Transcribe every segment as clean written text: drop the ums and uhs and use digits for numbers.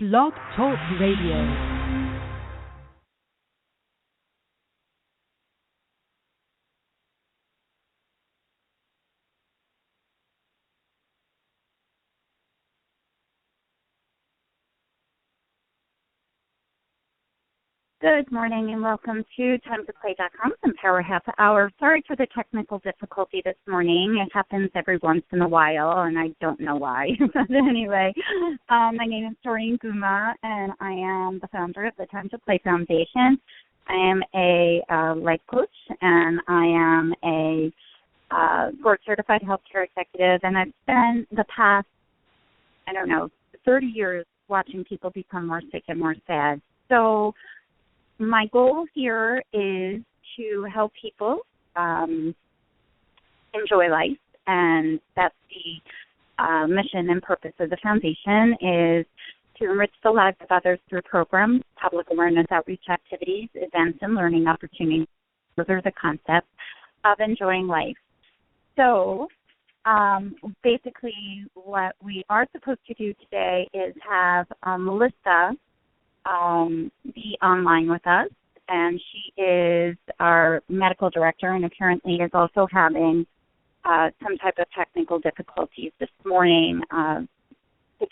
Blog Talk Radio. Good morning and welcome to TimeToPlay.com, some Power Half Hour. Sorry for the technical difficulty this morning. It happens every once in a while, and I don't know why. But anyway, my name is Doreen Guma, and I am the founder of the Time to Play Foundation. I am a life coach, and I am a board-certified healthcare executive, and I've spent the past, 30 years watching people become more sick and more sad. So my goal here is to help people enjoy life, and that's the mission and purpose of the foundation, is to enrich the lives of others through programs, public awareness outreach activities, events, and learning opportunities. Those are the concepts of enjoying life. So basically what we are supposed to do today is have Melissa be online with us, and she is our medical director and apparently is also having some type of technical difficulties this morning to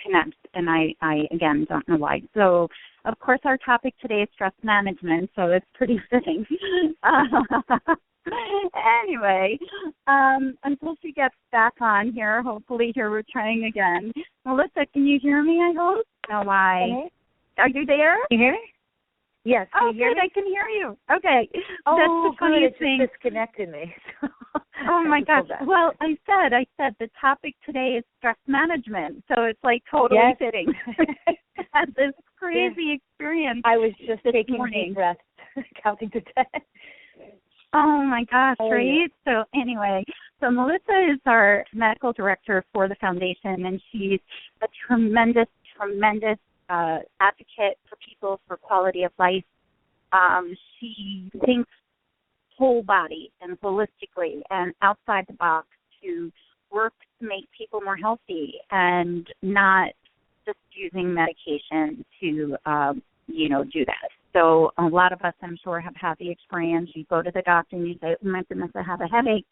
connect, and I again don't know why. So of course our topic today is stress management, so it's pretty fitting. Anyway, until she gets back on here, hopefully here we're trying again. Melissa, can you hear me, I hope? No, why? Okay. Are you there? Can you hear me? Yes. Can you hear me? I can hear you. Okay. Oh, that's the funniest thing. It just disconnected me. Oh, my gosh. Well, I said the topic today is stress management, so it's like totally fitting. Had this crazy experience. I was just taking morning. deep breaths, counting to 10. Oh, my gosh, right? So anyway, so Melissa is our medical director for the foundation, and she's a tremendous advocate for people for quality of life. She thinks whole body and holistically and outside the box to work to make people more healthy and not just using medication to, do that. So a lot of us, I'm sure, have had the experience. You go to the doctor and you say, oh, my goodness, I have a headache,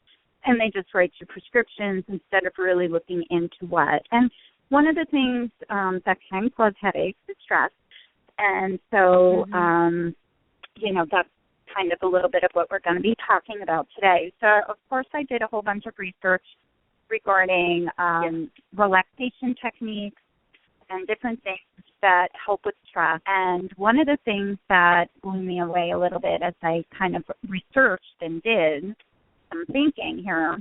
and they just write you prescriptions instead of really looking into what. And one of the things that can cause headaches is stress. And so, that's kind of a little bit of what we're going to be talking about today. So, of course, I did a whole bunch of research regarding relaxation techniques and different things that help with stress. And one of the things that blew me away a little bit as I kind of researched and did some thinking here,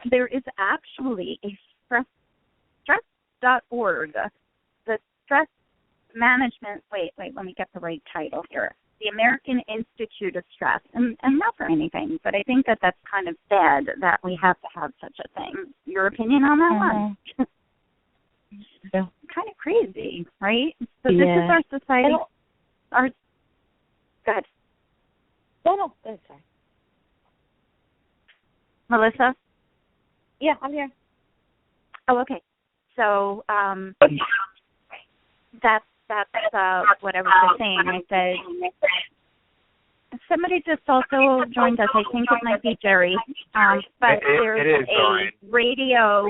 there is actually a stress.org, the stress management, let me get the right title here, the American Institute of Stress, and not for anything, but I think that's kind of sad that we have to have such a thing. Your opinion on that one? Yeah. Kind of crazy, right? So this is our society. Go ahead. No, that's fine. Melissa? Yeah, I'm here. Oh, okay. So that's what I was saying. I said somebody just also joined us. I think it might be Jerry. But there's a radio.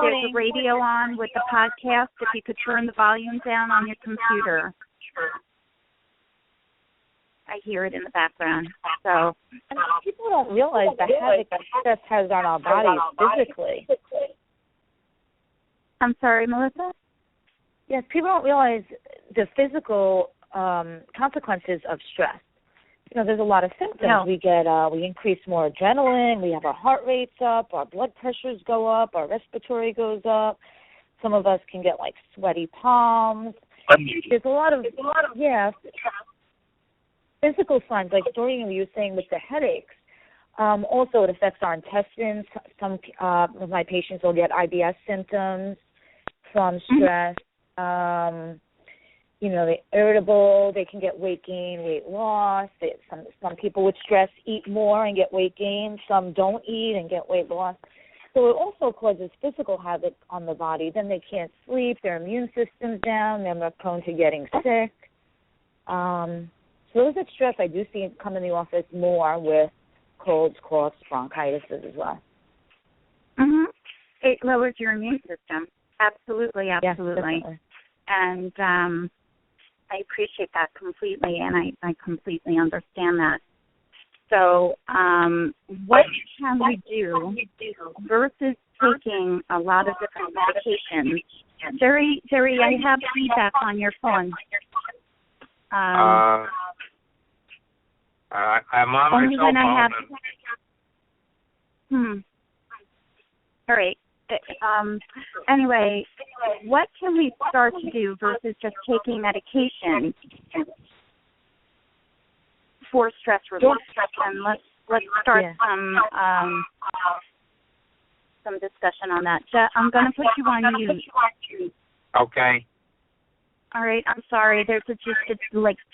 There's a radio on with the podcast. If you could turn the volume down on your computer. I hear it in the background. So people don't realize the havoc that stress has on our bodies physically. I'm sorry, Melissa? Yes, people don't realize the physical consequences of stress. There's a lot of symptoms. No. We increase more adrenaline, we have our heart rates up, our blood pressures go up, our respiratory goes up. Some of us can get like sweaty palms. There's a lot of physical signs, like Doreen, you were saying with the headaches. Also, it affects our intestines. Some of my patients will get IBS symptoms from stress. They're irritable. They can get weight gain, weight loss. Some people with stress eat more and get weight gain. Some don't eat and get weight loss. So it also causes physical havoc on the body. Then they can't sleep, their immune system's down, they're more prone to getting sick. So those that stress, I do see come in the office more with colds, coughs, bronchitis as well. Mm-hmm. It lowers your immune system. Absolutely. Yes, definitely. And I appreciate that completely, and I completely understand that. So what can we do versus taking a lot of different medications? Jerry, I have feedback on your phone. I'm on my only cell when phone. I have. All right. Anyway, what can we start to do versus just taking medication for stress relief? And let's start some discussion on that. I'm going to put you on mute. Okay. All right. I'm sorry. There's just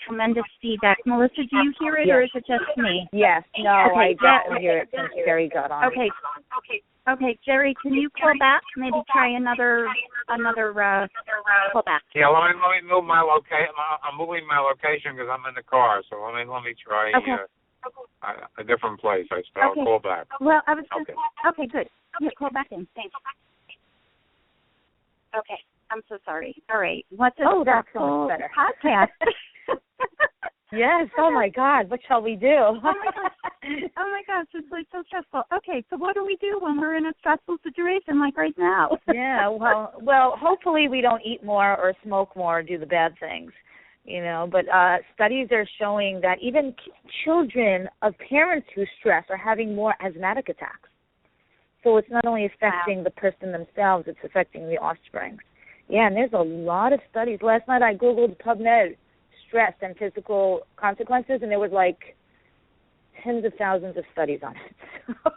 tremendous feedback. Melissa, do you hear it, or is it just me? Yes. No, okay, I definitely hear it since Jerry got on. Okay, Jerry, can you call back? Maybe try another call back. Yeah, let me move my location. I'm moving my location because I'm in the car. So let me try a different place. I'll call back. Well, I was just okay. Good. Yeah, call back in. Thanks. Okay, I'm so sorry. All right, what's a stressful podcast? Yes. Oh my God. What shall we do? Oh my gosh, it's like so stressful. Okay, so what do we do when we're in a stressful situation like right now? Yeah. Well, hopefully we don't eat more or smoke more or do the bad things, But studies are showing that even children of parents who stress are having more asthmatic attacks. So it's not only affecting the person themselves; it's affecting the offspring. Yeah, and there's a lot of studies. Last night I Googled PubMed. Stress and physical consequences, and there was tens of thousands of studies on it.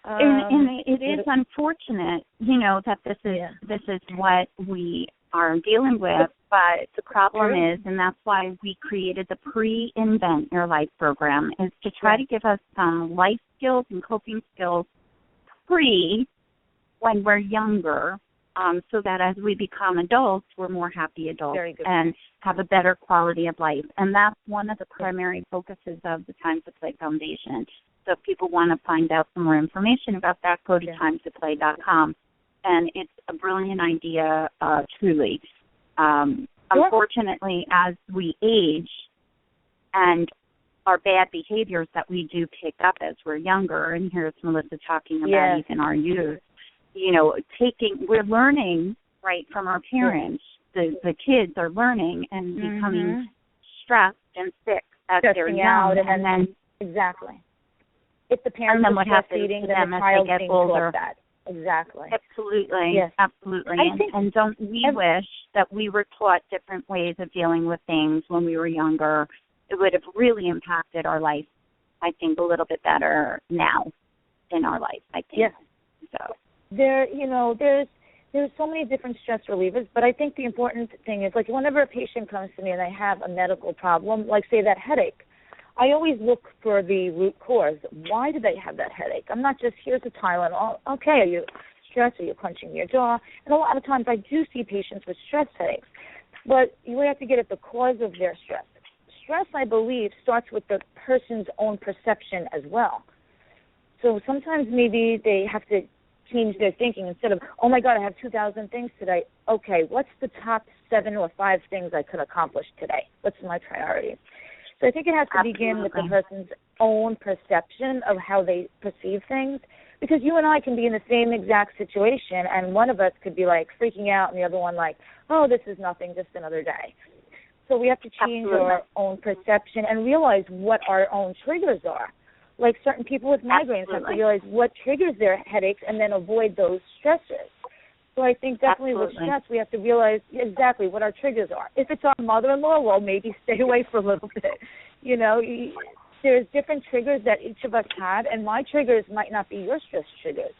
And it is unfortunate, that this is what we are dealing with. But the problem is, and that's why we created the Pre-Invent Your Life program, is to try to give us some life skills and coping skills when we're younger. So that as we become adults, we're more happy adults and have a better quality of life. And that's one of the primary focuses of the Time to Play Foundation. So if people want to find out some more information about that, go to timetoplay.com. And it's a brilliant idea, truly. Unfortunately, as we age and our bad behaviors that we do pick up as we're younger, and here's Melissa talking about even our youth, we're learning, right, from our parents. The kids are learning and becoming stressed and sick as they're young. And then exactly. If the parents are breastfeeding, then the child's being taught that. Exactly. Absolutely. Yes. Absolutely. And don't we wish that we were taught different ways of dealing with things when we were younger? It would have really impacted our life, I think, a little bit better now in our life, I think. Yes. So. There's so many different stress relievers, but I think the important thing is, whenever a patient comes to me and they have a medical problem, say that headache, I always look for the root cause. Why do they have that headache? I'm not just, here's a Tylenol. Okay, are you stressed? Are you clenching your jaw? And a lot of times I do see patients with stress headaches, but you have to get at the cause of their stress. Stress, I believe, starts with the person's own perception as well. So sometimes maybe they have to change their thinking. Instead of, oh my God, I have 2,000 things today. Okay, what's the top 7 or 5 things I could accomplish today? What's my priority? So I think it has to begin with the person's own perception of how they perceive things, because you and I can be in the same exact situation, and one of us could be freaking out, and the other one oh, this is nothing, just another day. So we have to change our own perception and realize what our own triggers are. Certain people with migraines have to realize what triggers their headaches and then avoid those stressors. So I think definitely with stress, we have to realize exactly what our triggers are. If it's our mother-in-law, well, maybe stay away for a little bit. There's different triggers that each of us have, and my triggers might not be your stress triggers.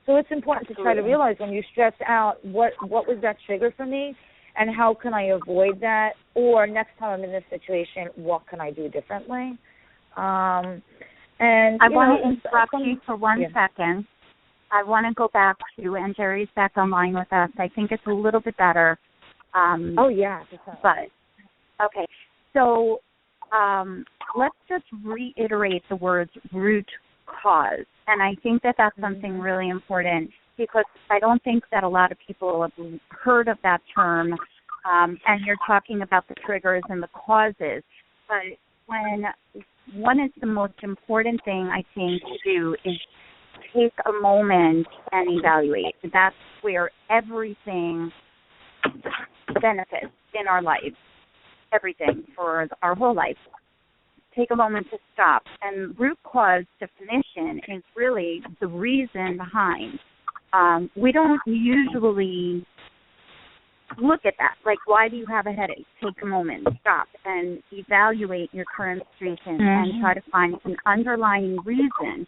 So it's important to try to realize when you stress out, what was that trigger for me, and how can I avoid that? Or next time I'm in this situation, what can I do differently? And I want to interrupt you for 1 second. I want to go back to, and Jerry's back online with us. I think it's a little bit better. Oh, yeah. But, okay. So let's just reiterate the words root cause. And I think that that's something really important because I don't think that a lot of people have heard of that term. And you're talking about the triggers and the causes. But one is the most important thing I think to do is take a moment and evaluate. That's where everything benefits in our life, everything for our whole life. Take a moment to stop. And root cause definition is really the reason behind. We don't usually look at that. Like, why do you have a headache? Take a moment, stop, and evaluate your current situation and try to find an underlying reason.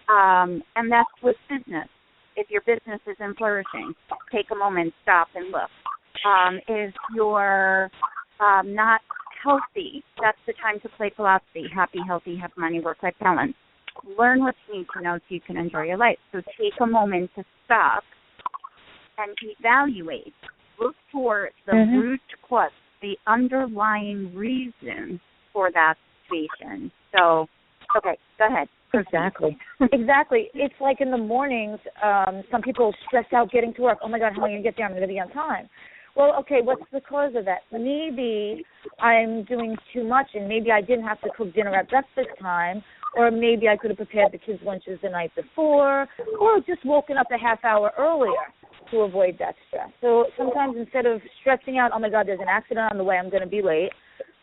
And that's with business. If your business isn't flourishing, take a moment, stop, and look. If you're not healthy, that's the time to play philosophy. Happy, healthy, have money, work-life balance. Learn what you need to know so you can enjoy your life. So take a moment to stop and evaluate. Look for the root cause, the underlying reason for that situation. So, okay, go ahead. Exactly. Exactly. It's like in the mornings, some people stress out getting to work. Oh, my God, how am I going to get there? I'm going to be on time. Well, okay, what's the cause of that? Maybe I'm doing too much and maybe I didn't have to cook dinner at breakfast time, or maybe I could have prepared the kids' lunches the night before, or just woken up a half hour earlier to avoid that stress. So sometimes instead of stressing out, oh, my God, there's an accident on the way, I'm going to be late,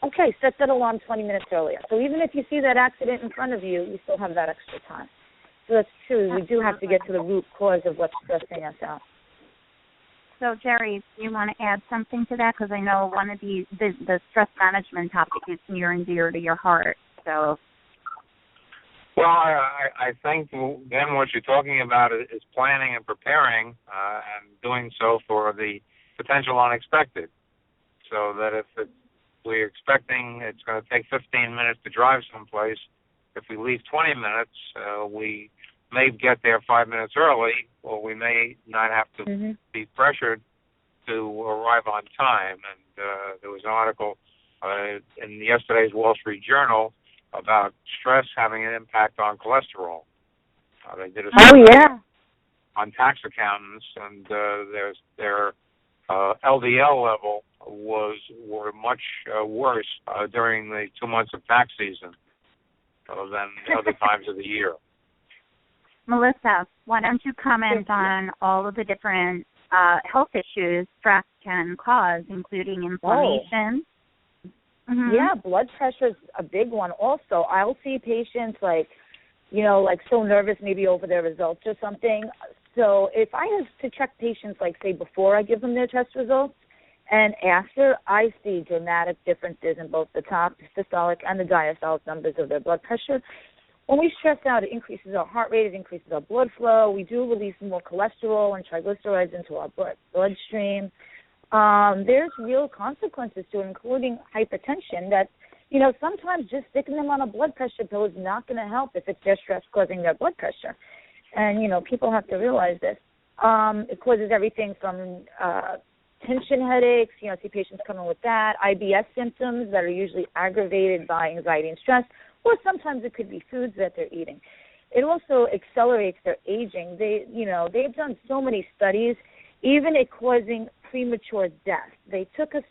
okay, set that alarm 20 minutes earlier. So even if you see that accident in front of you, you still have that extra time. So that's true. We do have to get to the root cause of what's stressing us out. So, Jerry, do you want to add something to that? Because I know one of the stress management topic is near and dear to your heart. So. Well, I think then what you're talking about is planning and preparing and doing so for the potential unexpected. So that if we're expecting it's going to take 15 minutes to drive someplace, if we leave 20 minutes, we may get there 5 minutes early, or we may not have to be pressured to arrive on time. And there was an article in yesterday's Wall Street Journal about stress having an impact on cholesterol. They did a study on tax accountants, and their LDL level were much worse during the 2 months of tax season than other times of the year. Melissa, why don't you comment on all of the different health issues stress can cause, including inflammation? Yeah, blood pressure is a big one also. I'll see patients like so nervous maybe over their results or something. So if I have to check patients, like, say, before I give them their test results and after, I see dramatic differences in both the top systolic and the diastolic numbers of their blood pressure. When we stress out, it increases our heart rate, it increases our blood flow. We do release more cholesterol and triglycerides into our bloodstream. There's real consequences to it, including hypertension, that, sometimes just sticking them on a blood pressure pill is not going to help if it's their stress causing their blood pressure. And, people have to realize this. It causes everything from tension headaches, see patients coming with that, IBS symptoms that are usually aggravated by anxiety and stress, or sometimes it could be foods that they're eating. It also accelerates their aging. They've done so many studies, even it causing premature death. They took a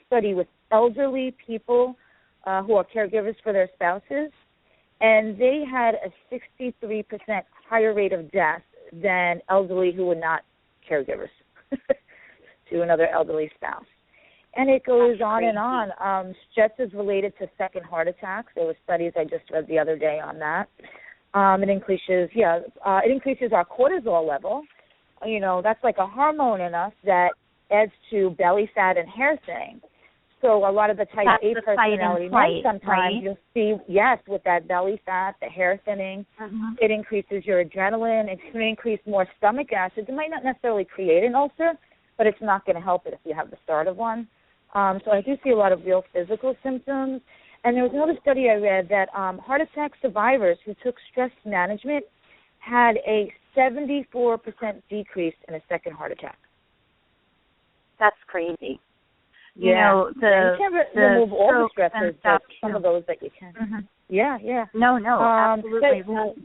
study with elderly people who are caregivers for their spouses, and they had a 63% higher rate of death than elderly who were not caregivers to another elderly spouse. And it goes on and on. Stress is related to second heart attacks. There were studies I just read the other day on that. It increases our cortisol level. That's like a hormone in us that adds to belly fat and hair thinning. So a lot of the type A personality men sometimes you'll see, with that belly fat, the hair thinning, it increases your adrenaline. It's going to increase more stomach acid. It might not necessarily create an ulcer, but it's not going to help it if you have the start of one. So I do see a lot of real physical symptoms. And there was another study I read that heart attack survivors who took stress management had a 74% decrease in a second heart attack. That's crazy. Yeah. You know, you can't remove all the strokes stressors, and stuff, but some of those that you can. Mm-hmm. Yeah. No, absolutely.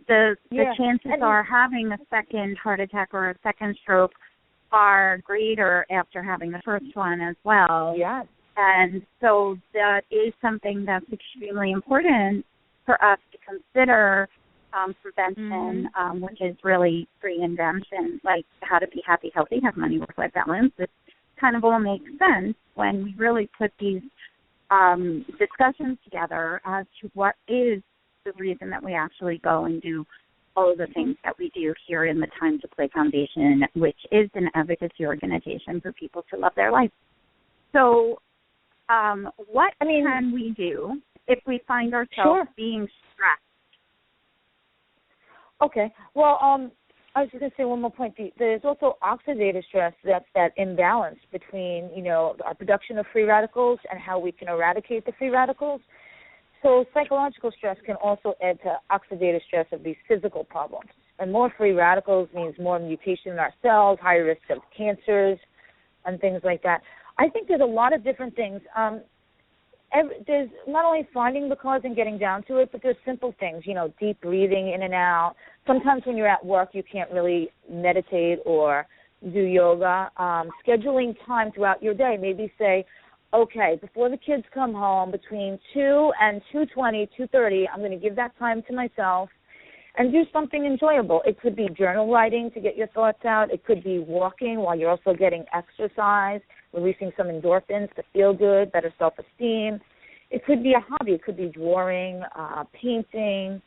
The chances and are having a second heart attack or a second stroke are greater after having the first one as well. Yeah. And so that is something that's extremely important for us to consider, prevention, which is really reinvention, like how to be happy, healthy, have money, work-life balance. It kind of all makes sense when we really put these discussions together as to what is the reason that we actually go and do all of the things that we do here in the Time to Play Foundation, which is an advocacy organization for people to love their life. So what can we do if we find ourselves being stressed? Okay. Well, I was just going to say one more point. There's also oxidative stress. That's that imbalance between, our production of free radicals and how we can eradicate the free radicals. So psychological stress can also add to oxidative stress of these physical problems. And more free radicals means more mutation in our cells, higher risk of cancers, and things like that. I think there's a lot of different things. There's not only finding the cause and getting down to it, but there's simple things, deep breathing in and out. Sometimes when you're at work, you can't really meditate or do yoga. Scheduling time throughout your day, maybe say, okay, before the kids come home, between 2 and 2:20, 2:30, I'm going to give that time to myself and do something enjoyable. It could be journal writing to get your thoughts out. It could be walking while you're also getting exercise, releasing some endorphins to feel good, better self-esteem. It could be a hobby. It could be drawing, painting.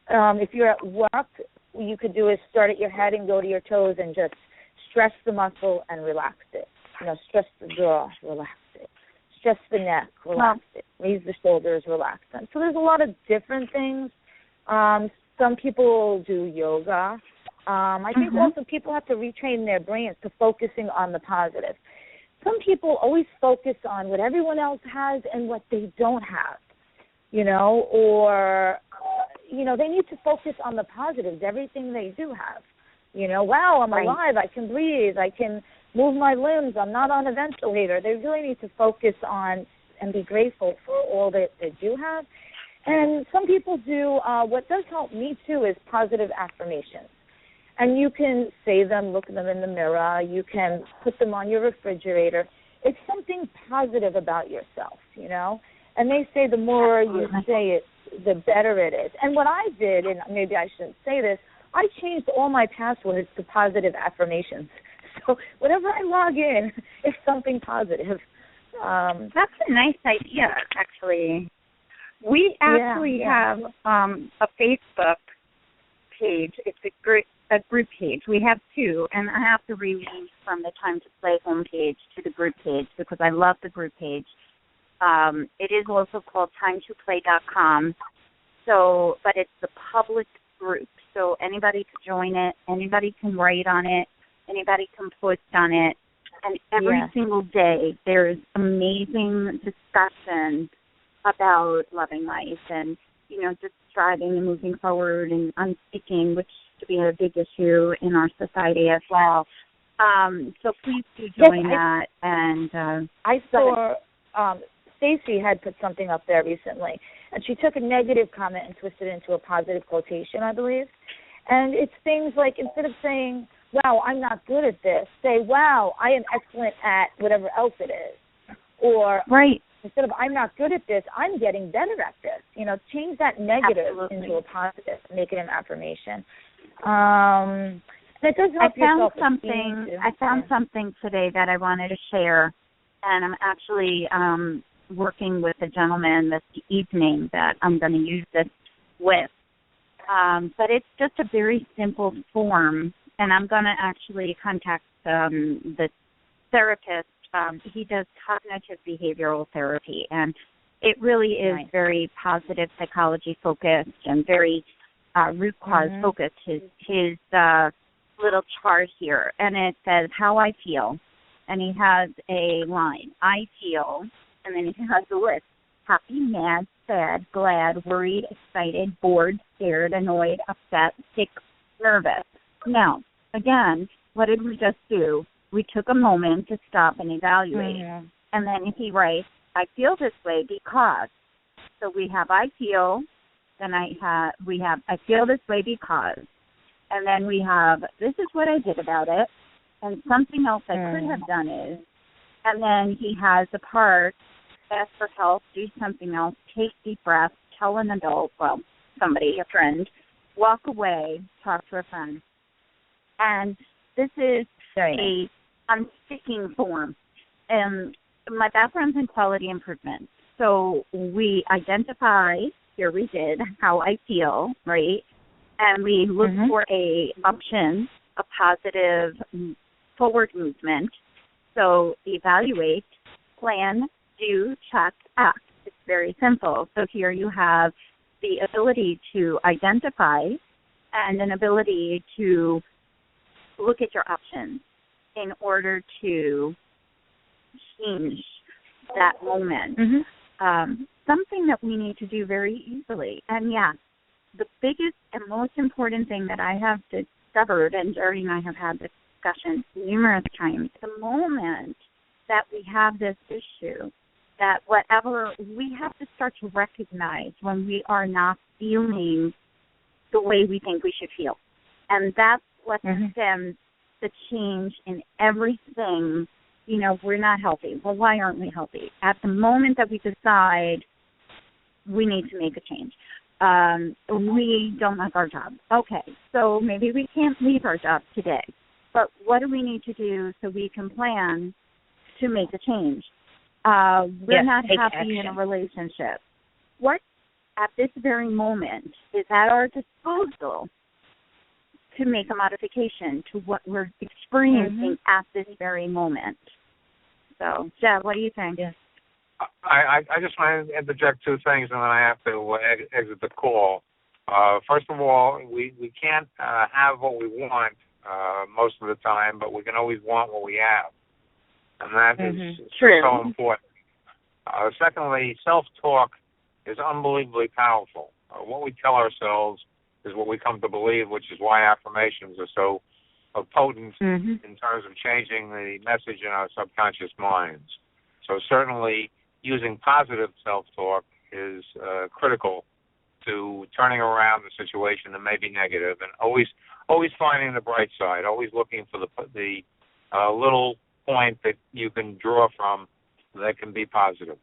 If you're at work, what you could do is start at your head and go to your toes and just stress the muscle and relax it. Stress the jaw, relax it. Stress the neck, relax it. Raise the shoulders, relax them. So there's a lot of different things. Some people do yoga. I think also people have to retrain their brains to focusing on the positive. Some people always focus on what everyone else has and what they don't have, or, they need to focus on the positives, everything they do have. Wow, I'm alive, I can breathe, I can move my limbs, I'm not on a ventilator. They really need to focus on and be grateful for all that they do have. And some people do, what does help me too is positive affirmations. And you can say them, look them in the mirror. You can put them on your refrigerator. It's something positive about yourself, And they say the more you say it, the better it is. And what I did, and maybe I shouldn't say this, I changed all my passwords to positive affirmations. So whenever I log in, it's something positive. That's a nice idea, actually. We actually have a Facebook page. It's a group page. We have two, and I have to remove from the Time to Play homepage to the group page because I love the group page. It is also called timetoplay.com. So, but it's the public group. So anybody can join it. Anybody can write on it. Anybody can post on it. And every single day there's amazing discussion about loving life and, just striving and moving forward and unsticking, which to be a big issue in our society as well. So please do join that. And I saw Stacy had put something up there recently, and she took a negative comment and twisted it into a positive quotation, I believe. And it's things like instead of saying, wow, I'm not good at this, say, wow, I am excellent at whatever else it is. Or instead of I'm not good at this, I'm getting better at this. Change that negative into a positive, make it an affirmation. And it does help yourself. I found something today that I wanted to share, and I'm actually working with a gentleman this evening that I'm going to use this with. But it's just a very simple form, and I'm going to actually contact the therapist. He does cognitive behavioral therapy, and it really is very positive psychology focused and very root cause focused. His little chart here, and it says how I feel, and he has a line, I feel, and then he has a list, happy, mad, sad, glad, worried, excited, bored, scared, annoyed, upset, sick, nervous. Now, again, what did we just do? We took a moment to stop and evaluate. Mm-hmm. And then he writes, I feel this way because. So we have I feel, then we have I feel this way because. And then we have this is what I did about it. And something else I could have done is. And then he has a part, ask for help, do something else, take deep breaths, tell an adult, well, somebody, a friend, walk away, talk to a friend. And this is a unsticking form. And my background's in quality improvement. So we identify, here we did, how I feel, right? And we look for a option, a positive forward movement. So evaluate, plan, do, check, act. It's very simple. So here you have the ability to identify and an ability to look at your options in order to change that moment. Something that we need to do very easily. And yes, the biggest and most important thing that I have discovered, and Doreen and I have had this discussion numerous times, the moment that we have this issue, that whatever we have to start to recognize when we are not feeling the way we think we should feel. And that's what stems the change in everything. You know, we're not healthy. Well, why aren't we healthy? At the moment that we decide we need to make a change, we don't like our job. Okay, so maybe we can't leave our job today. But what do we need to do so we can plan to make a change? We're not happy in a relationship. What at this very moment is at our disposal to make a modification to what we're experiencing at this very moment? So, Jeb, what do you think? Yes. I just want to interject two things, and then I have to exit the call. First of all, we can't have what we want most of the time, but we can always want what we have. And that is so important. Secondly, self-talk is unbelievably powerful. What we tell ourselves is what we come to believe, which is why affirmations are so potent in terms of changing the message in our subconscious minds. So certainly using positive self-talk is critical to turning around the situation that may be negative, and always finding the bright side, always looking for the little point that you can draw from that can be positive.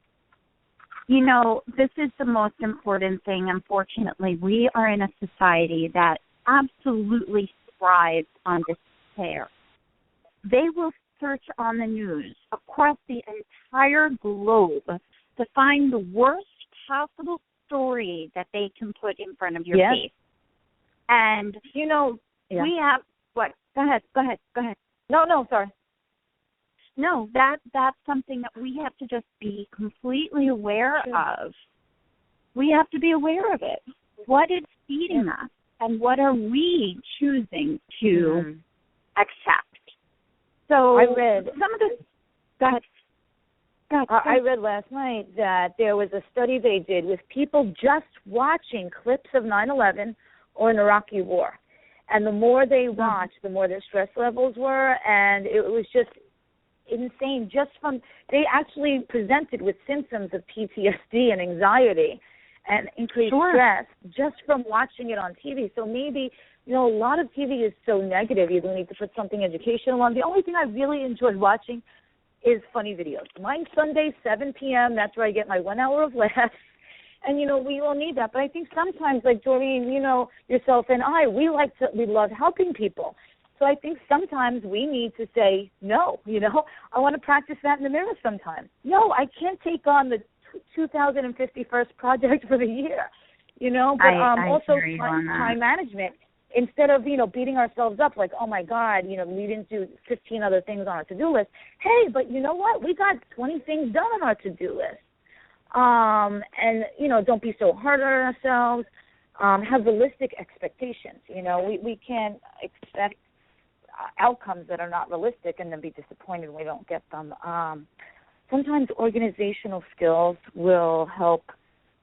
You know, this is the most important thing. Unfortunately, we are in a society that absolutely thrives on despair. They will search on the news across the entire globe to find the worst possible story that they can put in front of your face. And, you know, we have, what? Go ahead. No, sorry. No, that's something that we have to just be completely aware of. We have to be aware of it. What is feeding us, and what are we choosing to accept? So I read some of the. Go ahead. I read last night that there was a study they did with people just watching clips of 9/11 or an Iraqi war, and the more they watched, the more their stress levels were, and it was just insane. Just from they actually presented with symptoms of PTSD and anxiety and increased stress just from watching it on TV. So maybe, you know, a lot of TV is so negative. You need to put something educational on. The only thing I really enjoyed watching is funny videos. Mine Sunday, 7 p.m., that's where I get my 1 hour of laughs. And, you know, we all need that. But I think sometimes, like Doreen, you know, yourself and I, we love helping people. So I think sometimes we need to say, no, you know, I want to practice that in the mirror sometimes. No, I can't take on the 2051st project for the year, you know. But also time management. Instead of, you know, beating ourselves up like, oh, my God, you know, we didn't do 15 other things on our to-do list. Hey, but you know what? We got 20 things done on our to-do list. And, you know, don't be so hard on ourselves. Have realistic expectations. You know, we can't expect outcomes that are not realistic and then be disappointed when we don't get them. Sometimes organizational skills will help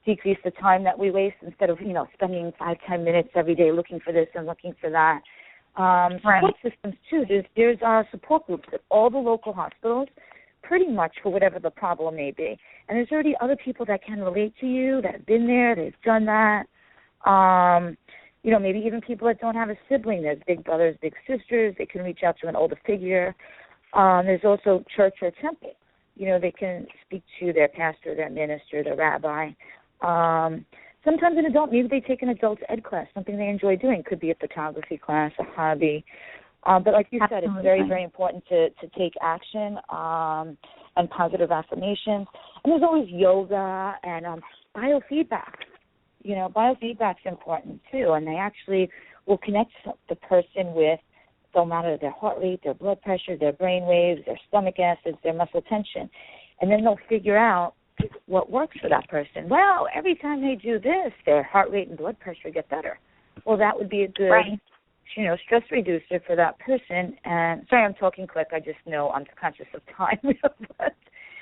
decrease the time that we waste instead of, you know, spending 5-10 minutes every day looking for this and looking for that. Support systems, too. There's support groups at all the local hospitals, pretty much for whatever the problem may be. And there's already other people that can relate to you, that have been there, they've done that. Maybe even people that don't have a sibling. There's big brothers, big sisters. They can reach out to an older figure. There's also church or temple. They can speak to their pastor, their minister, their rabbi. Sometimes an adult, maybe they take an adult ed class, something they enjoy doing. Could be a photography class, a hobby. But like you said, it's very, very important to take action and positive affirmations. And there's always yoga and biofeedback. Biofeedback's important, too. And they actually will connect the person with, they'll monitor their heart rate, their blood pressure, their brain waves, their stomach acids, their muscle tension. And then they'll figure out what works for that person. Well, every time they do this, their heart rate and blood pressure get better. Well, that would be a good, stress reducer for that person. And sorry, I'm talking quick. I just know I'm conscious of time. But,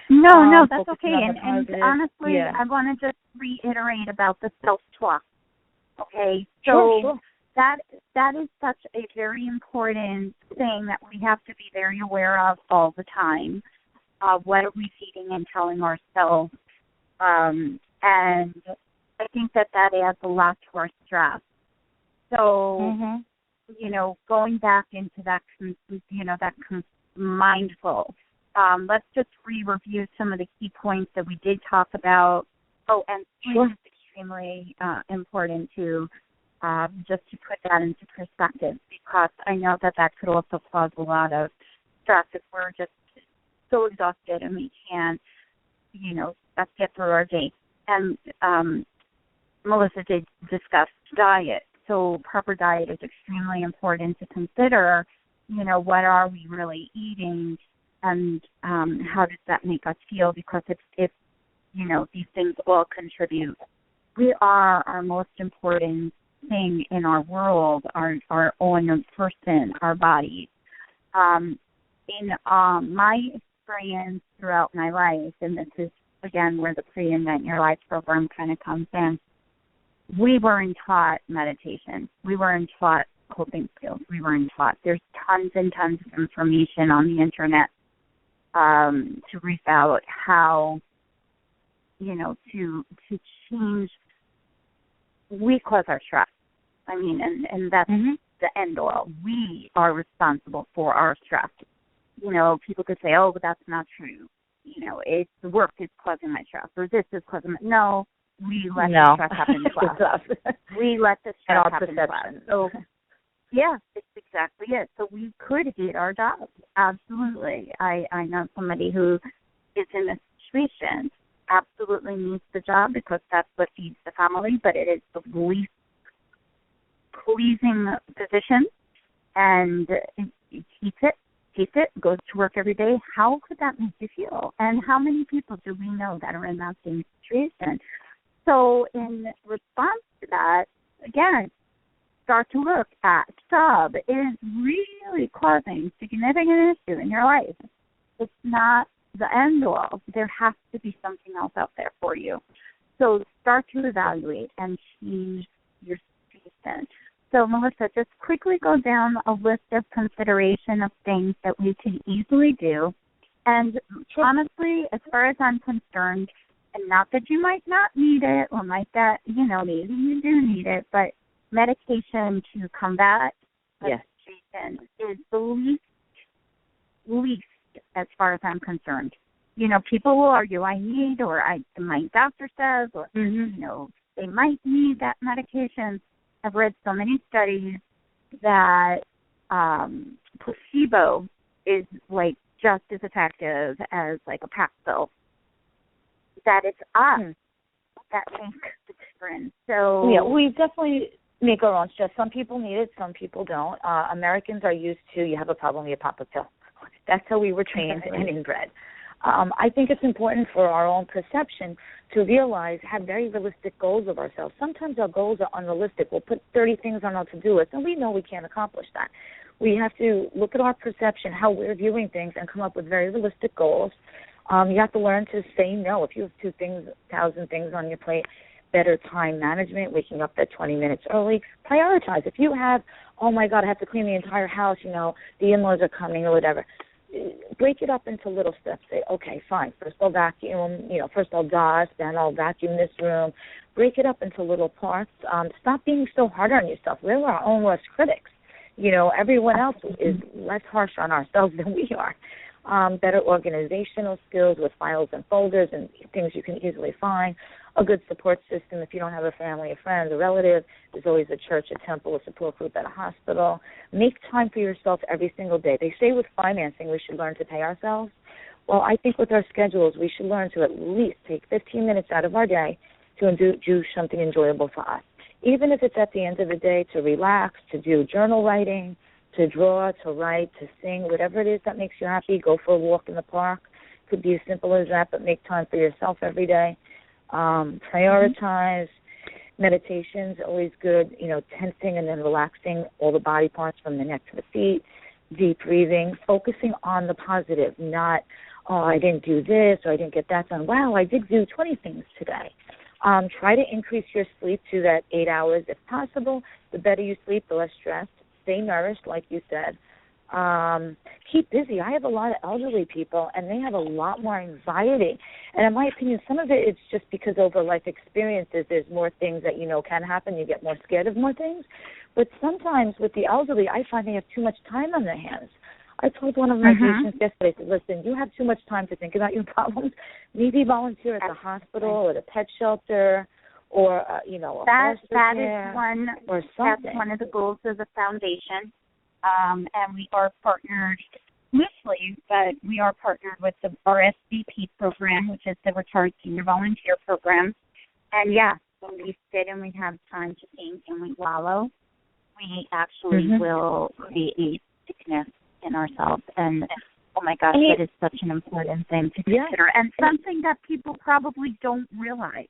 no, that's okay. And honestly, I want to just reiterate about the self-talk. Okay, so sure. That is such a very important thing that we have to be very aware of all the time. What are we feeding and telling ourselves? And I think that adds a lot to our stress. So, going back into that, mindful. Let's just review some of the key points that we did talk about. Oh, and sleep is extremely important too. Just to put that into perspective, because I know that could also cause a lot of stress if we're just so exhausted and we can't, let's get through our day. And Melissa did discuss diet. So proper diet is extremely important to consider, what are we really eating and how does that make us feel? Because if these things all contribute. We are our most important thing in our world, our own person, our body. In my experience throughout my life, and this is, again, where the Pre-Invent Your Life program kind of comes in, we weren't taught meditation. We weren't taught coping skills. We weren't taught. There's tons and tons of information on the Internet to read out how, to change. We cause our stress. I mean, and that's the end all. We are responsible for our stress. People could say, oh, but that's not true. It's the work is causing my stress, or this is causing my... No, we let the stress happen to us. We let the stress happen to us. So, yeah, it's exactly it. So we could hate our jobs. Absolutely. I know somebody who is in this situation, absolutely needs the job because that's what feeds the family, but it is the least pleasing position, and he hates it, goes to work every day. How could that make you feel? And how many people do we know that are in that same situation? So in response to that, again, start to look at job is really causing significant issue in your life. It's not the end all. There has to be something else out there for you. So start to evaluate and change your situation. So, Melissa, just quickly go down a list of consideration of things that we can easily do. And honestly, as far as I'm concerned, and not that you might not need it or might that, maybe you do need it, but medication to combat medication is the least as far as I'm concerned. People will argue, I need, or my doctor says, or, they might need that medication. I've read so many studies that placebo is just as effective as a Paxil. That it's us that make the difference. So we definitely make our own stress. Some people need it, some people don't. Americans are used to, you have a problem, you pop a pill. That's how we were trained and inbred. I think it's important for our own perception to realize, have very realistic goals of ourselves. Sometimes our goals are unrealistic. We'll put 30 things on our to-do list, and we know we can't accomplish that. We have to look at our perception, how we're viewing things, and come up with very realistic goals. You have to learn to say no. If you have 2,000 things on your plate, better time management, waking up that 20 minutes early. Prioritize. If you have, oh, my God, I have to clean the entire house, the in-laws are coming or whatever, break it up into little steps. Say, okay, fine, first I'll vacuum, first I'll dust, then I'll vacuum this room. Break it up into little parts. Stop being so hard on yourself. We're our own worst critics. Everyone else is less harsh on ourselves than we are. Better organizational skills with files and folders and things you can easily find. A good support system. If you don't have a family, a friend, a relative, there's always a church, a temple, a support group at a hospital. Make time for yourself every single day. They say with financing we should learn to pay ourselves. Well, I think with our schedules we should learn to at least take 15 minutes out of our day to do something enjoyable for us. Even if it's at the end of the day, to relax, to do journal writing, to draw, to write, to sing, whatever it is that makes you happy. Go for a walk in the park. Could be as simple as that, but make time for yourself every day. Prioritize. Meditation's always good, tensing and then relaxing all the body parts from the neck to the feet. Deep breathing, focusing on the positive, not, oh, I didn't do this or I didn't get that done. Wow, I did do 20 things today. Try to increase your sleep to that 8 hours if possible. The better you sleep, the less stressed. Stay nourished, like you said. Keep busy. I have a lot of elderly people, and they have a lot more anxiety. And in my opinion, some of it is just because over life experiences, there's more things that can happen. You get more scared of more things. But sometimes with the elderly, I find they have too much time on their hands. I told one of my patients yesterday, I said, listen, you have too much time to think about your problems. Maybe volunteer at the hospital or the pet shelter or, a foster care or something. That's one of the goals of the foundation. And we are partnered loosely, but we are partnered with the RSVP program, which is the Retired Senior Volunteer Program. And, when we sit and we have time to think and we wallow, we actually will create sickness in ourselves. And, oh, my gosh, that is such an important thing to consider. And something that people probably don't realize,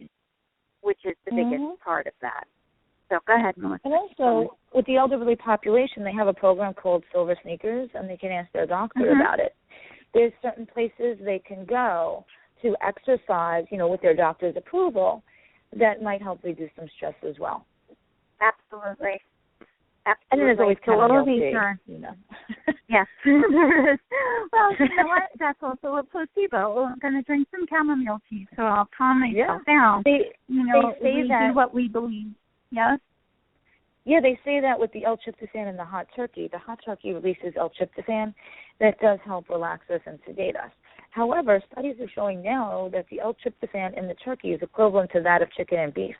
which is the biggest part of that. So go ahead, Melissa. And also, with the elderly population, they have a program called Silver Sneakers, and they can ask their doctor about it. There's certain places they can go to exercise, with their doctor's approval, that might help reduce some stress as well. Absolutely. And then there's always chamomile tea, Yes. Well, you know what? That's also a placebo. I'm going to drink some chamomile tea, so I'll calm myself down. They say we that do what we believe. Yes? Yeah, they say that with the L-tryptophan and the hot turkey. The hot turkey releases L-tryptophan. That does help relax us and sedate us. However, studies are showing now that the L-tryptophan in the turkey is equivalent to that of chicken and beef.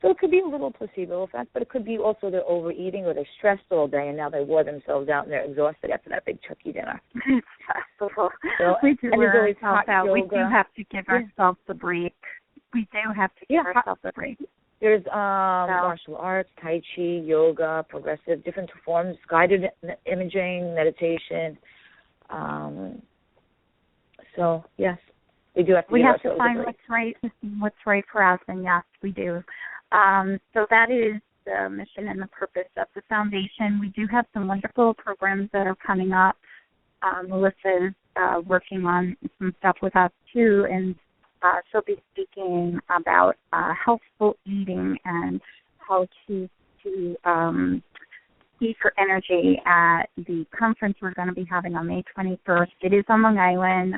So it could be a little placebo effect, but it could be also they're overeating or they're stressed all day and now they wore themselves out and they're exhausted after that big turkey dinner. So, we do wear ourselves out. We do have to give ourselves a break. We do have to give ourselves a break. There's martial arts, Tai Chi, yoga, progressive, different forms, guided imaging, meditation. So, yes, we do have to. We have to find what's right for us, and yes, we do. So that is the mission and the purpose of the foundation. We do have some wonderful programs that are coming up. Melissa's working on some stuff with us too, and she'll be speaking about healthful eating and how to eat for energy at the conference we're going to be having on May 21st. It is on Long Island,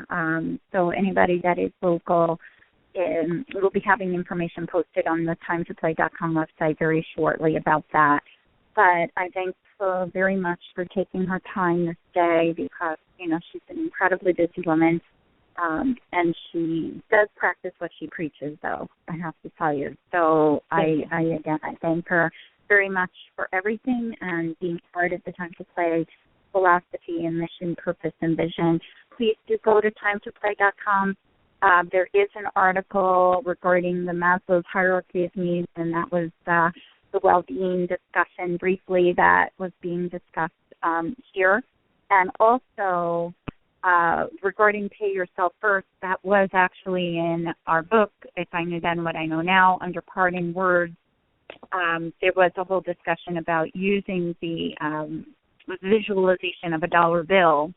so anybody that is local, we'll be having information posted on the timetoplay.com website very shortly about that. But I thank her very much for taking her time this day because, she's an incredibly busy woman. And she does practice what she preaches, though, I have to tell you. So I thank her very much for everything and being part of the Time to Play philosophy and mission, purpose, and vision. Please do go to timetoplay.com. There is an article regarding the Maslow's hierarchy of needs, and that was the well-being discussion briefly that was being discussed here. And also, regarding Pay Yourself First, that was actually in our book, If I Knew Then What I Know Now, under Parting Words. There was a whole discussion about using the visualization of a dollar bill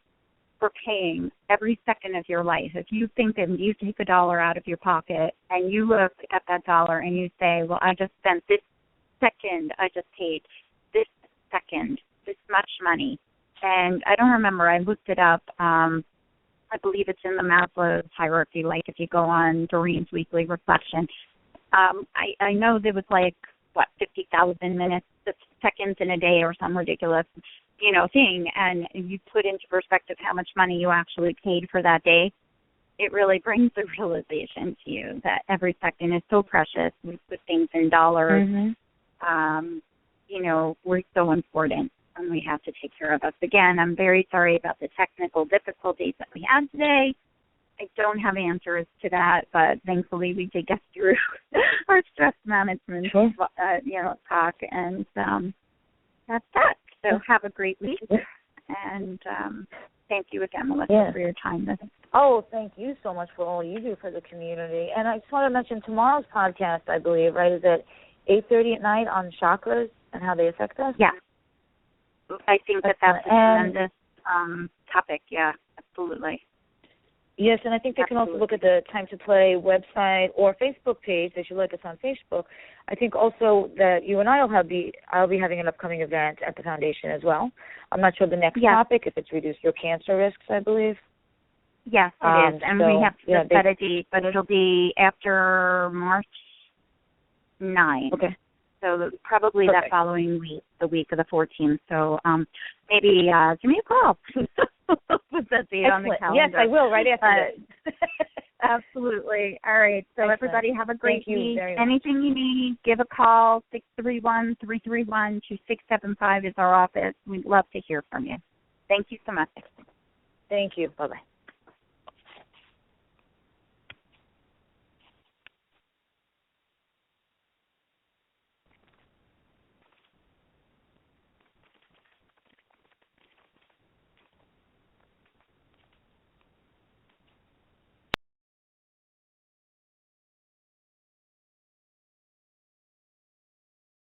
for paying every second of your life. If you think that you take $1 out of your pocket and you look at that dollar and you say, well, I just spent this second, I just paid this second, this much money. And I don't remember, I looked it up. I believe it's in the Maslow's hierarchy, like if you go on Doreen's weekly reflection. I know there was 50,000 minutes, seconds in a day or some ridiculous thing, and you put into perspective how much money you actually paid for that day, it really brings the realization to you that every second is so precious. We put things in dollars. We're so important, and we have to take care of us. Again, I'm very sorry about the technical difficulties that we had today. I don't have answers to that, but thankfully we did get through our stress management talk, and that's that. So have a great week, and thank you again, Melissa, for your time. Oh, thank you so much for all you do for the community. And I just want to mention tomorrow's podcast, I believe, right, is at 8:30 at night on chakras and how they affect us? Yeah. I think that's a tremendous topic. Yeah, absolutely. Yes, and I think they can also look at the Time to Play website or Facebook page. They should like us on Facebook. I think also that you and I'll be having an upcoming event at the foundation as well. I'm not sure the next topic, if it's reduce your cancer risks, I believe. Yes, it is. And we have to set a date, but it'll be after March 9. Okay. So probably that following week, the week of the 14th. So maybe give me a call. Put that date on the calendar. Yes, I will right after this. Absolutely. All right. So everybody have a great week. Very Anything you need, give a call. 631-331-2675 is our office. We'd love to hear from you. Thank you so much. Thank you. Bye-bye.